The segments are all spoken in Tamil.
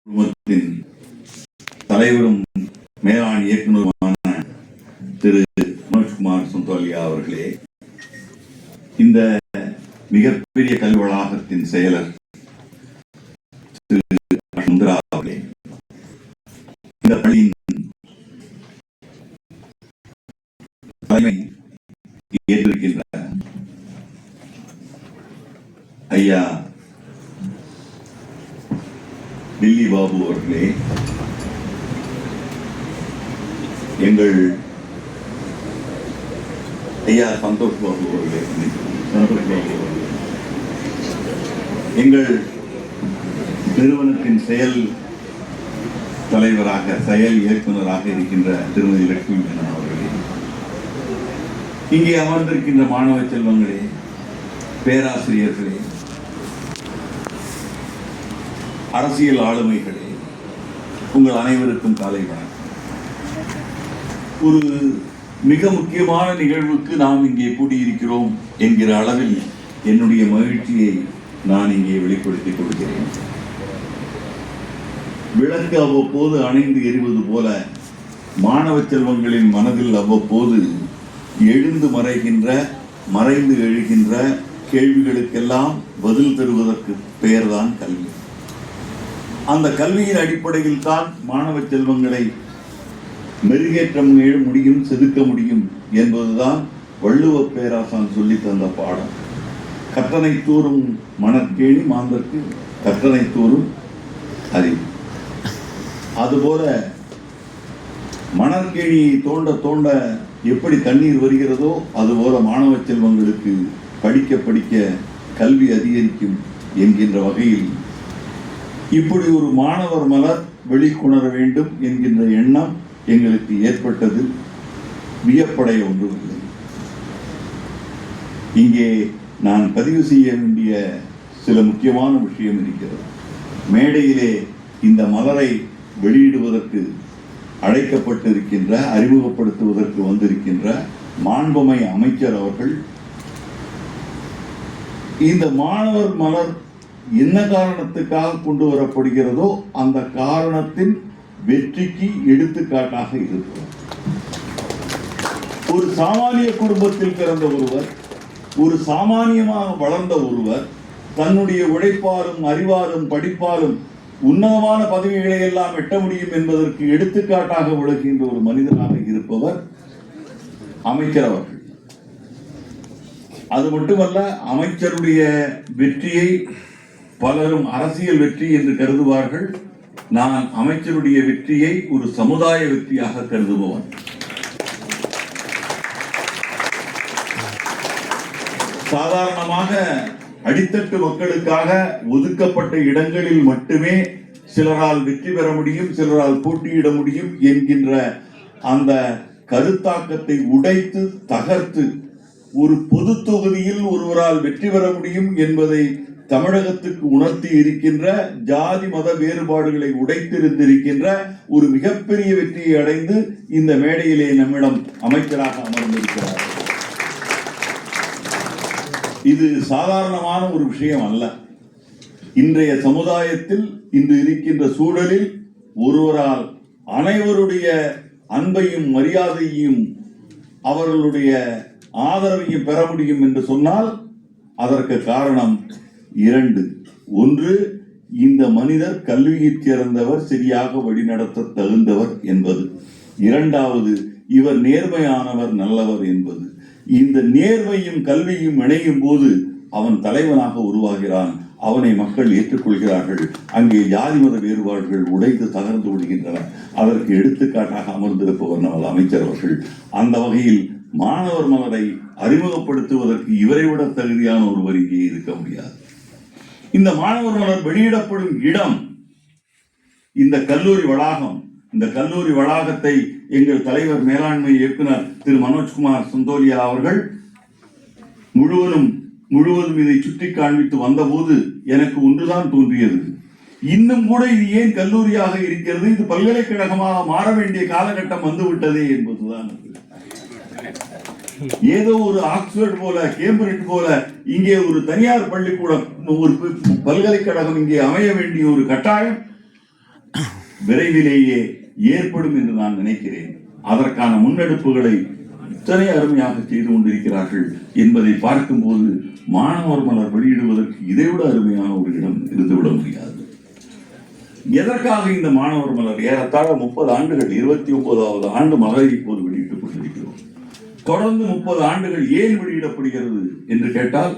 குழுமத்தின் தலைவரும் மேலாண் இயக்குநருமான திரு மனோஜ்குமார் சுந்தோலியா அவர்களே, இந்த மிகப்பெரிய கல்வி வளாகத்தின் செயலர் திரு சுந்தரா அவர்களே, இந்த பள்ளியின் தலைமை ஏற்றிருக்கின்ற ஐயா டில்லி பாபு அவர்களே, எங்கள் ஐயா சந்தோஷ் பாபு அவர்களே, எங்கள் நிறுவனத்தின் செயல் தலைவராக செயல் இயக்குநராக இருக்கின்ற திருமதி லட்சுமி மேனன் அவர்களே, இங்கே அமர்ந்திருக்கின்ற மாணவ செல்வங்களே, பேராசிரியர்களே, அரசியல் ஆளுமைகளே, உங்கள் அனைவருக்கும் காலை வணக்கம். ஒரு மிக முக்கியமான நிகழ்வுக்கு நாம் இங்கே கூடியிருக்கிறோம் என்கிற அளவில் என்னுடைய மகிழ்ச்சியை நான் இங்கே வெளிப்படுத்திக் கொள்கிறேன். விளக்கு அவ்வப்போது அணைந்து எரிவது போல மாணவ செல்வங்களின் மனதில் அவ்வப்போது எழுந்து மறைந்து எழுகின்ற கேள்விகளுக்கெல்லாம் பதில் தருவதற்கு பெயர்தான் கல்வி. அந்த கல்வியின் அடிப்படையில் தான் மாணவ செல்வங்களை மெருகேற்ற முடியும், செதுக்க முடியும் என்பதுதான் வள்ளுவ பேராசான் சொல்லி தந்த பாடம். கற்றனை தூரும் மணற்கேணி மாந்தற்கு கற்றனை தூரும் அறிவு. அதுபோல மணற்கேணியை தோண்ட தோண்ட எப்படி தண்ணீர் வருகிறதோ அதுபோல மாணவ செல்வங்களுக்கு படிக்க படிக்க கல்வி அதிகரிக்கும் என்கின்ற வகையில் இப்படி ஒரு மாணவர் மலர் வெளிக்கொணர வேண்டும் என்கின்ற எண்ணம் எங்களுக்கு ஏற்பட்டது. வியப்படைய ஒன்றுமில்லை. இங்கே நான் பதிவு செய்ய வேண்டிய சில முக்கியமான விஷயம் இருக்கிறது. மேடையிலே இந்த மலரை வெளியிடுவதற்கு அழைக்கப்பட்டிருக்கின்ற, அறிமுகப்படுத்துவதற்கு வந்திருக்கின்ற மாண்புமை அமைச்சர் அவர்கள் இந்த மாணவர் மலர் என்ன காரணத்துக்காக கொண்டு வரப்படுகிறதோ அந்த காரணத்தின் வெற்றிக்கு எடுத்துக்காட்டாக இருக்கும். ஒரு சாமானிய குடும்பத்தில் பிறந்த ஒருவர், ஒரு சாமானியமாக வளர்ந்த ஒருவர், தன்னுடைய உழைப்பாலும் அறிவாலும் படிப்பாலும் உன்னதமான பதவிகளை எல்லாம் எட்ட முடியும் என்பதற்கு எடுத்துக்காட்டாக விளக்குகின்ற ஒரு மனிதனாக இருப்பவர் அமைச்சர் அவர்கள். அது மட்டுமல்ல, அமைச்சருடைய வெற்றியை பலரும் அரசியல் வெற்றி என்று கருதுவார்கள். நான் அமைச்சருடைய வெற்றியை ஒரு சமுதாய வெற்றியாக கருதுபவன். சாதாரணமாக அடித்தட்டு மக்களுக்காக ஒதுக்கப்பட்ட இடங்களில் மட்டுமே சிலரால் வெற்றி பெற முடியும், சிலரால் போட்டியிட முடியும் என்கின்ற அந்த கருத்தாக்கத்தை உடைத்து தகர்த்து ஒரு பொது தொகுதியில் ஒருவரால் வெற்றி பெற முடியும் என்பதை தமிழகத்துக்கு உணர்த்தி இருக்கின்ற, ஜாதி மத வேறுபாடுகளை உடைத்திருந்திருக்கின்ற ஒரு மிகப்பெரிய வெற்றியை அடைந்து இந்த மேடையிலே நம்மிடம் அமைச்சராக அமர்ந்திருக்கிறார். இது சாதாரணமான ஒரு விஷயம் அல்ல. இன்றைய சமுதாயத்தில் இன்று இருக்கின்ற சூழலில் ஒருவரால் அனைவருடைய அன்பையும் மரியாதையையும் அவர்களுடைய ஆதரவையும் பெற முடியும் என்று சொன்னால் அதற்கு காரணம் இரண்டு. ஒன்று, இந்த மனிதர் கல்வியில் சிறந்தவர், சரியாக வழிநடத்த தகுந்தவர் என்பது. இரண்டாவது, இவர் நேர்மையானவர், நல்லவர் என்பது. இந்த நேர்மையும் கல்வியும் இணையும் போது அவன் தலைவனாக உருவாகிறான். அவனை மக்கள் ஏற்றுக்கொள்கிறார்கள். அங்கே ஜாதி மத வேறுபாடுகள் உடைந்து தகர்ந்து விடுகின்றன. அதற்கு எடுத்துக்காட்டாக அமர்ந்திருப்பவர் நமது அமைச்சர் அவர்கள். அந்த வகையில் மாணவர் மலரை அறிமுகப்படுத்துவதற்கு இவரை விட தகுதியான ஒருவர் இங்கே இருக்க முடியாது. இந்த மாணவர் மலர் வெளியிடப்படும் இடம் இந்த கல்லூரி வளாகம். இந்த கல்லூரி வளாகத்தை எங்கள் தலைவர் மேலாண்மை இயக்குனர் திரு மனோஜ்குமார் சுந்தோலியா அவர்கள் முழுவதும் இதை சுட்டி காண்பித்து வந்தபோது எனக்கு ஒன்றுதான் தோன்றியது. இன்னும் கூட இது ஏன் கல்லூரியாக இருக்கிறது, இது பல்கலைக்கழகமாக மாற வேண்டிய காலகட்டம் வந்துவிட்டதே என்பதுதான். ஏதோ ஒரு ஆக்ஸ்போர்ட் போல, கேம்பிரிட்ஜ் போல இங்கே ஒரு தனியார் பள்ளிக்கூடம், ஒரு பல்கலைக்கழகம் இங்கே அமைய வேண்டிய ஒரு கட்டாயம் விரைவிலேயே ஏற்படும் என்று நான் நினைக்கிறேன். அதற்கான முன்னெடுப்புகளை இத்தனை அருமையாக செய்து கொண்டிருக்கிறார்கள் என்பதை பார்க்கும்போது மாணவர் மலர் வெளியிடுவதற்கு இதைவிட அருமையான ஒரு இடம் இருந்துவிட முடியாது. எதற்காக இந்த மாணவர் மலர் ஏறத்தாழ 30 ஆண்டுகள் 29வது ஆண்டு மலரை இப்போது வெளியிட்டுக் கொண்டிருக்கிறோம். தொடர்ந்து 30 ஆண்டுகள் ஏன் வெளியிடப்படுகிறது என்று கேட்டால்,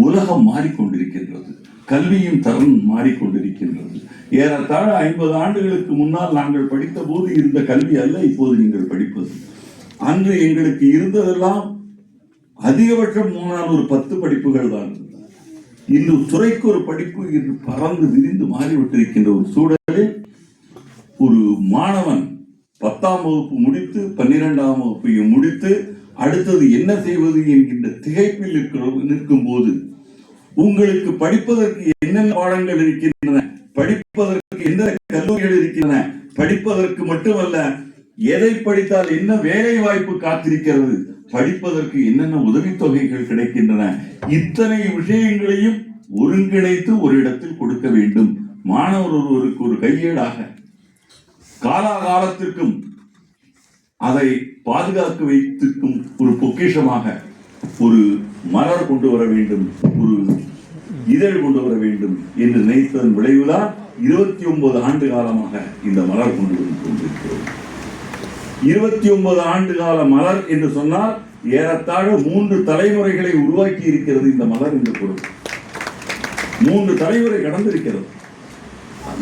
உலகம் மாறிக்கொண்டிருக்கின்றது, கல்வியும் தரம் மாறிக்கொண்டிருக்கின்றது. ஏறத்தாழ 50 ஆண்டுகளுக்கு முன்னால் நாங்கள் படித்த போது இருந்த கல்வி அல்ல இப்போது நீங்கள் படிப்பது. அன்று எங்களுக்கு இருந்ததெல்லாம் அதிகபட்சம் முன்னால் ஒரு 10 படிப்புகள் தான். இன்று துறைக்கு ஒரு படிப்பு இன்று பறந்து விரிந்து மாறிவிட்டிருக்கின்ற ஒரு சூழலில் ஒரு மாணவன் 10ஆம் வகுப்பு முடித்து 12ஆம் வகுப்பையும் முடித்து அடுத்தது என்ன செய்வது என்கின்ற திகைப்பில் நிற்கும் போது, உங்களுக்கு படிப்பதற்கு என்னென்ன பாடங்கள் இருக்கின்றன, படிப்பதற்கு எந்த கல்லூரிகள் இருக்கின்றன, படிப்பதற்கு மட்டுமல்ல எதை படித்தால் என்ன வேலை வாய்ப்பு காத்திருக்கிறது, படிப்பதற்கு என்னென்ன உதவித்தொகைகள் கிடைக்கின்றன, இத்தனை விஷயங்களையும் ஒருங்கிணைத்து ஒரு இடத்தில் கொடுக்க வேண்டும். மாணவர் ஒருவருக்கு ஒரு கையேடாக காலாகாலத்திற்கும் அதை பாதுகாக்க வைத்திருக்கும் ஒரு பொக்கிஷமாக ஒரு மலர் கொண்டு வர வேண்டும், ஒரு இதழ் கொண்டு வர வேண்டும் என்று நினைத்ததன் விளைவுதான் 29 ஆண்டு காலமாக இந்த மலர் கொண்டு வந்து கொண்டிருக்கிறோம். 29 ஆண்டு கால மலர் என்று சொன்னால் ஏறத்தாழ 3 தலைமுறைகளை உருவாக்கி இருக்கிறது இந்த மலர் என்று பொருள். 3 தலைமுறை கடந்திருக்கிறது.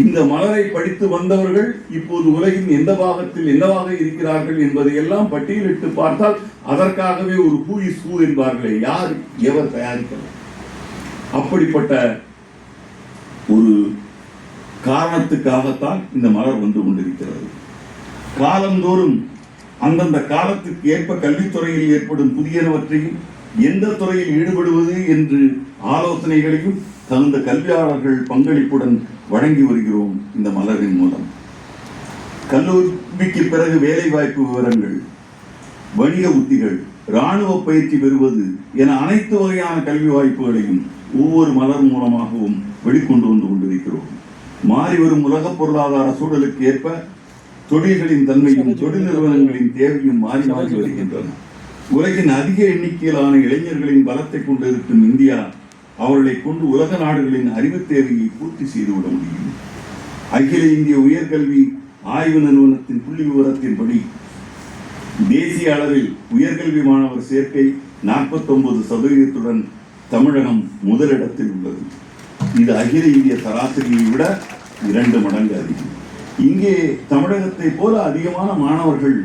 இந்த மலரை படித்து வந்தவர்கள் இப்போது உலகின் எந்த பாகத்தில் என்னவாக இருக்கிறார்கள் என்பதை எல்லாம் பட்டியலிட்டு பார்த்தால் அதற்காகவே ஒரு ஹூ இஸ் ஹூ என்பார்களே, யார் எவர் தயாரிக்கிறார். அப்படிப்பட்ட ஒரு காரணத்துக்காகத்தான் இந்த மலர் வந்து கொண்டிருக்கிறது. காலந்தோறும் அந்தந்த காலத்துக்கு ஏற்ப கல்வித்துறையில் ஏற்படும் புதியனவற்றையும் எந்த துறையில் ஈடுபடுவது என்று ஆலோசனைகளையும் தகுந்த கல்வியாளர்கள் பங்களிப்புடன் வழங்கி வருகிறோம். இந்த மலரின் மூலம் கல்லூரிக்கு பிறகு வேலை வாய்ப்பு விவரங்கள், வணிக உத்திகள், இராணுவ பயிற்சி பெறுவது என அனைத்து வகையான கல்வி வாய்ப்புகளையும் ஒவ்வொரு மலர் மூலமாகவும் வெளிக்கொண்டு வந்து கொண்டிருக்கிறோம். மாறிவரும் உலக பொருளாதார சூழலுக்கு ஏற்ப தொழில்களின் தன்மையும் தொழில் நிறுவனங்களின் தேவையும் மாறி மாறி வருகின்றன. உலகின் அதிக எண்ணிக்கையிலான இளைஞர்களின் பலத்தை கொண்டிருக்கும் இந்தியா அவர்களை கொண்டு உலக நாடுகளின் அறிவு தேவையை பூர்த்தி செய்துவிட முடியும். அகில இந்திய உயர்கல்வி ஆய்வு நிறுவனத்தின் புள்ளி விவரத்தின்படி தேசிய அளவில் உயர்கல்வி மாணவர் சேர்க்கை 49% தமிழகம் முதலிடத்தில் உள்ளது. இது அகில இந்திய சராசரியை விட 2 மடங்கு அதிகம். இங்கே தமிழகத்தை போல அதிகமான மாணவர்கள்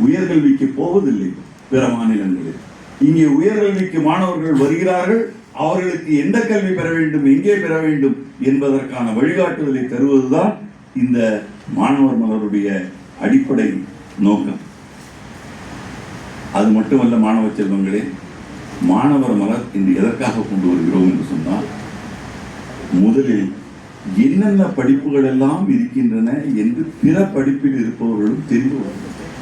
உயர்கல்விக்கு போவதில்லை. பிற மாநிலங்களில் இங்கே உயர்கல்விக்கு மாணவர்கள் வருகிறார்கள். அவர்களுக்கு எந்த கல்வி பெற வேண்டும், எங்கே பெற வேண்டும் என்பதற்கான வழிகாட்டுதலை தருவதுதான் இந்த மாணவர் மலருடைய அடிப்படை நோக்கம். அது மட்டுமல்ல மாணவ செல்வங்களே, மாணவர் மலர் இன்று எதற்காக கொண்டு வருகிறோம் என்று சொன்னால், முதலில் என்னென்ன படிப்புகள் எல்லாம் இருக்கின்றன என்று பிற படிப்பில் இருப்பவர்களும் தெரிந்து கொள்ளுங்கள்.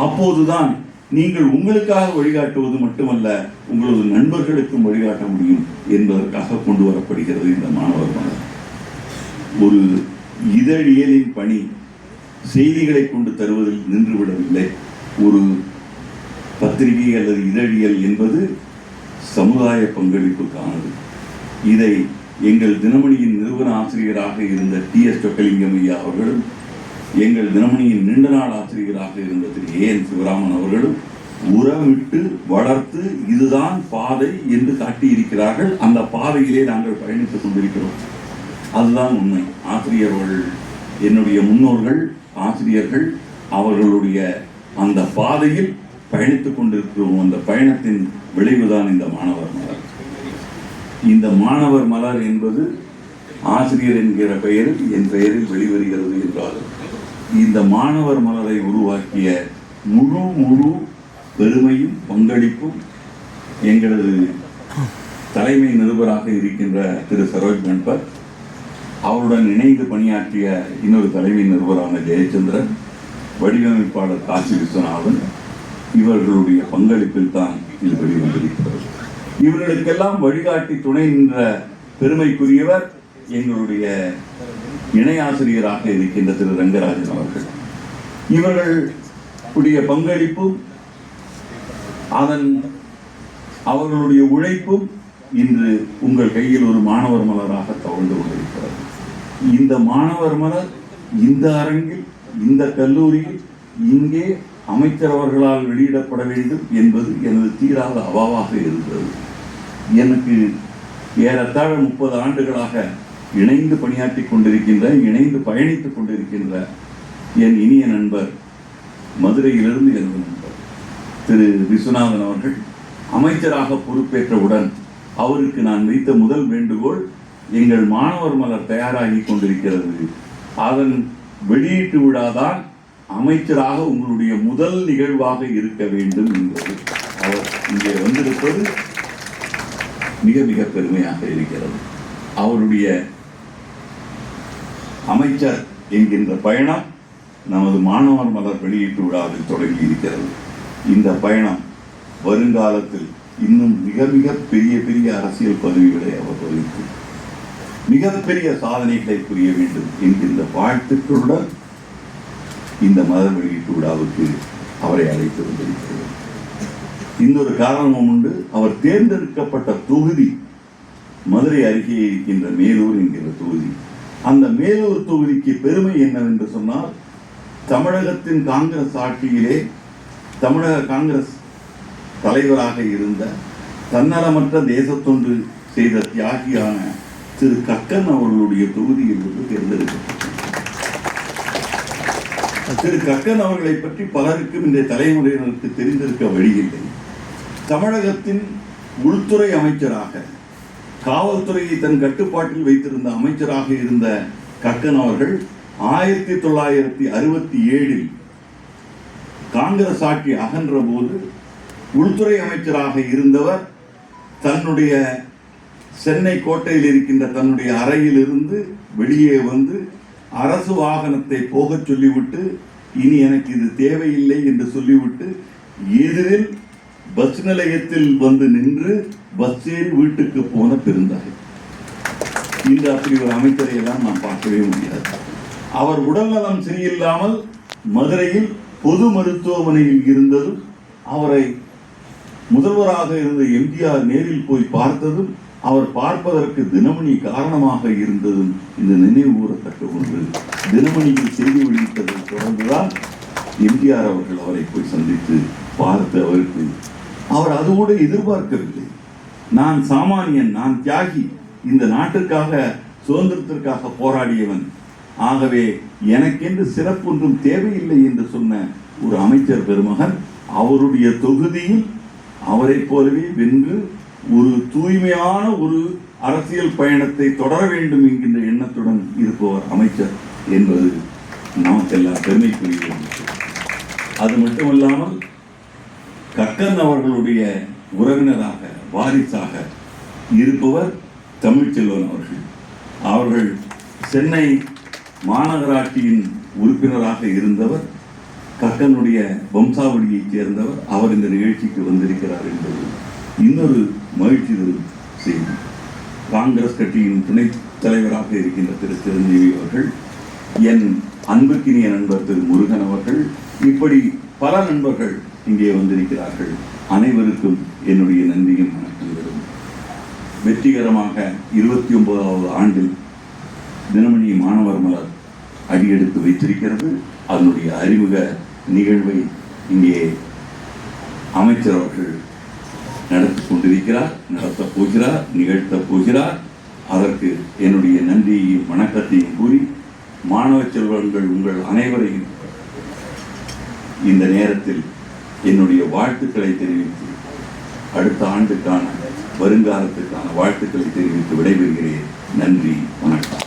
அப்போதுதான் நீங்கள் உங்களுக்காக வழிகாட்டுவது மட்டுமல்ல, உங்களது நண்பர்களுக்கும் வழிகாட்ட முடியும் என்பதற்காக கொண்டு வரப்படுகிறது இந்த மாணவர் மலர். ஒரு இதழியலின் பணி செய்திகளை கொண்டு தருவதில் நின்றுவிடவில்லை. ஒரு பத்திரிகை அல்லது இதழியல் என்பது சமுதாய பங்களிப்புக்கானது. இதை எங்கள் தினமணியின் நிறுவன ஆசிரியராக இருந்த TS சொக்கலிங்கம் ஐயா அவர்களும், எங்கள் தினமணியின் நீண்ட நாள் ஆசிரியராக இருந்த திரு AN சிவராமன் அவர்களும் உரமிட்டு வளர்த்து இதுதான் பாதை என்று காட்டியிருக்கிறார்கள். அந்த பாதையிலே நாங்கள் பயணித்துக் கொண்டிருக்கிறோம். அதுதான் உண்மை. ஆசிரியர்கள், என்னுடைய முன்னோர்கள் ஆசிரியர்கள், அவர்களுடைய அந்த பாதையில் பயணித்துக் கொண்டிருக்கிறோம். அந்த பயணத்தின் விளைவுதான் இந்த மாணவர் மலர். இந்த மாணவர் மலர் என்பது ஆசிரியர் என்கிற பெயரில் என் பெயரில் வெளிவருகிறது என்றாலும், இந்த மாணவர் மலரை உருவாக்கிய முழு பெருமையும் பங்களிப்பும் எங்களது தலைமை நிருபராக இருக்கின்ற திரு சரோஜ் கணபத், அவருடன் இணைந்து பணியாற்றிய இன்னொரு தலைமை நிருபரான ஜெயச்சந்திரன், வடிவமைப்பாளர் காசி விஸ்வநாதன், இவர்களுடைய பங்களிப்பில் தான் இது வெளிவந்திருக்கிறது. இவர்களுக்கெல்லாம் வழிகாட்டி துணை நின்ற பெருமைக்குரியவர் எங்களுடைய இணை ஆசிரியராக இருக்கின்ற திரு ரங்கராஜன் அவர்கள். இவர்களுடைய பங்களிப்பும் அவர்களுடைய உழைப்பும் இன்று உங்கள் கையில் ஒரு மாணவர் மலராக தவழ்ந்து கொண்டிருக்கிறது. இந்த மாணவர் மலர் இந்த அரங்கில், இந்த கல்லூரியில், இங்கே அமைச்சர் அவர்களால் வெளியிடப்பட வேண்டும் என்பது எனது தீராத அவாவாக இருந்தது. எனக்கு ஏறத்தாழ 30 ஆண்டுகளாக இணைந்து பணியாற்றிக் கொண்டிருக்கின்ற, இணைந்து பயணித்துக் கொண்டிருக்கின்ற என் இனிய நண்பர், மதுரையிலிருந்து எனது நண்பர் திரு விஸ்வநாதன் அவர்கள் அமைச்சராக பொறுப்பேற்றவுடன் அவருக்கு நான் வைத்த முதல் வேண்டுகோள், எங்கள் மாணவர் மலர் தயாராகி கொண்டிருக்கிறது, அதன் வெளியீட்டு விழாதான் அமைச்சராக உங்களுடைய முதல் நிகழ்வாக இருக்க வேண்டும் என்பது. அவர் இங்கே வந்திருப்பது மிக மிக பெருமையாக இருக்கிறது. அவருடைய அமைச்சர் என்கின்ற பயணம் நமது மாணவர் மலர் வெளியீட்டு விழாவில் தொடங்கி இருக்கிறது. இந்த பயணம் வருங்காலத்தில் இன்னும் மிக மிக பெரிய பெரிய அரசியல் பதவிகளை அவர் வகித்து மிகப்பெரிய சாதனைகளை புரிய வேண்டும் என்கின்ற வாழ்த்துக்களுடன் இந்த மலர் வெளியீட்டு விழாவுக்கு அவரை அழைத்து வந்திருக்கிறது. இன்னொரு காரணமும் உண்டு. அவர் தேர்ந்தெடுக்கப்பட்ட தொகுதி மதுரை அருகே இருக்கின்ற மேலூர் என்கிற தொகுதி. அந்த மேலூர் தொகுதிக்கு பெருமை என்னவென்று சொன்னால், தமிழகத்தின் காங்கிரஸ் ஆட்சியிலே தமிழக காங்கிரஸ் தலைவராக இருந்த தன்னலமற்ற தேசத்தொண்டு செய்த தியாகியான திரு கக்கன் அவர்களுடைய தொகுதியில் இருந்து தேர்ந்தெடுக்கப்பட்டார். திரு கக்கன் அவர்களை பற்றி பலருக்கும் இந்த தலைமுறையினருக்கு தெரிந்திருக்க வழியில்லை. தமிழகத்தின் உள்துறை அமைச்சராக, காவல்துறையை தன் கட்டுப்பாட்டில் வைத்திருந்த அமைச்சராக இருந்த கக்கன் அவர்கள் 1967 காங்கிரஸ் ஆட்சி அகன்ற போது உள்துறை அமைச்சராக இருந்தவர் தன்னுடைய சென்னை கோட்டையில் இருக்கின்ற தன்னுடைய அறையில் இருந்து வெளியே வந்து அரசு வாகனத்தை போகச் சொல்லிவிட்டு, இனி எனக்கு இது தேவையில்லை என்று சொல்லிவிட்டு எதிரில் பஸ் நிலையத்தில் வந்து நின்று பஸ் ஏறி வீட்டுக்கு போன பெருந்தாய். இந்த அப்படி ஒரு அமைச்சரை எல்லாம் நாம் பார்க்கவே முடியாது. அவர் உடல்நலம் சரியில்லாமல் மதுரையில் பொது மருத்துவமனையில் இருந்ததும், அவரை முதல்வராக இருந்த எம்ஜிஆர் நேரில் போய் பார்த்ததும், அவர் பார்ப்பதற்கு தினமணி காரணமாக இருந்ததும் இந்த நினைவு கூறத்தக்க ஒன்று. தினமணியில் செய்தி வெளியிட்டதை தொடர்ந்துதான் எம்ஜிஆர் அவர்கள் அவரை போய் சந்தித்து பார்த்து அவர் அது கூட எதிர்பார்க்கவில்லை. நான் சாமானியன், நான் தியாகி, இந்த நாட்டுக்காக சுதந்திரத்திற்காக போராடியவன், ஆகவே எனக்கென்று சிறப்பொன்றும் தேவையில்லை என்று சொன்ன ஒரு அமைச்சர் பெருமகன் அவருடைய தொகுதியில் அவரை போலவே வென்று ஒரு தூய்மையான ஒரு அரசியல் பயணத்தை தொடர வேண்டும் என்கின்ற எண்ணத்துடன் இருப்பவர் அமைச்சர் என்பது நமக்கெல்லாம் பெருமைக்குரிய. அது மட்டுமல்லாமல் கக்கன் அவர்களுடைய உறவினராக, வாரிசாக இருப்பவர் தமிழ்ச்செல்வன் அவர்கள். அவர்கள் சென்னை மாநகராட்சியின் உறுப்பினராக இருந்தவர், கக்கனுடைய வம்சாவளியைச் சேர்ந்தவர். அவர் இந்த நிகழ்ச்சிக்கு வந்திருக்கிறார் என்பது இன்னொரு மகிழ்ச்சி தரும் செய்தி. காங்கிரஸ் கட்சியின் துணைத் தலைவராக இருக்கின்ற திரு சிரஞ்சீவி அவர்கள், என் அன்புக்கினிய நண்பர் திரு முருகன் அவர்கள், இப்படி பல நண்பர்கள் இங்கே வந்திருக்கிறார்கள். அனைவருக்கும் என்னுடைய நன்றியும் வணக்கங்களும். வெற்றிகரமாக 29வது ஆண்டில் தினமணி மாணவர் மலர் அடியெடுத்து வைத்திருக்கிறது. அதனுடைய அறிமுக நிகழ்வை இங்கே அமைச்சர் அவர்கள் நடத்திக் கொண்டிருக்கிறார், நடத்தப் போகிறார், நிகழ்த்தப் போகிறார். அதற்கு என்னுடைய நன்றியையும் வணக்கத்தையும் கூறி, மாணவ செல்வங்கள் உங்கள் அனைவரையும் இந்த நேரத்தில் என்னுடைய வாழ்த்துக்களை தெரிவித்து, அடுத்த ஆண்டுக்கான வருங்காலத்துக்கான வாழ்த்துக்களை தெரிவித்து விடைபெறுகிறேன். நன்றி, வணக்கம்.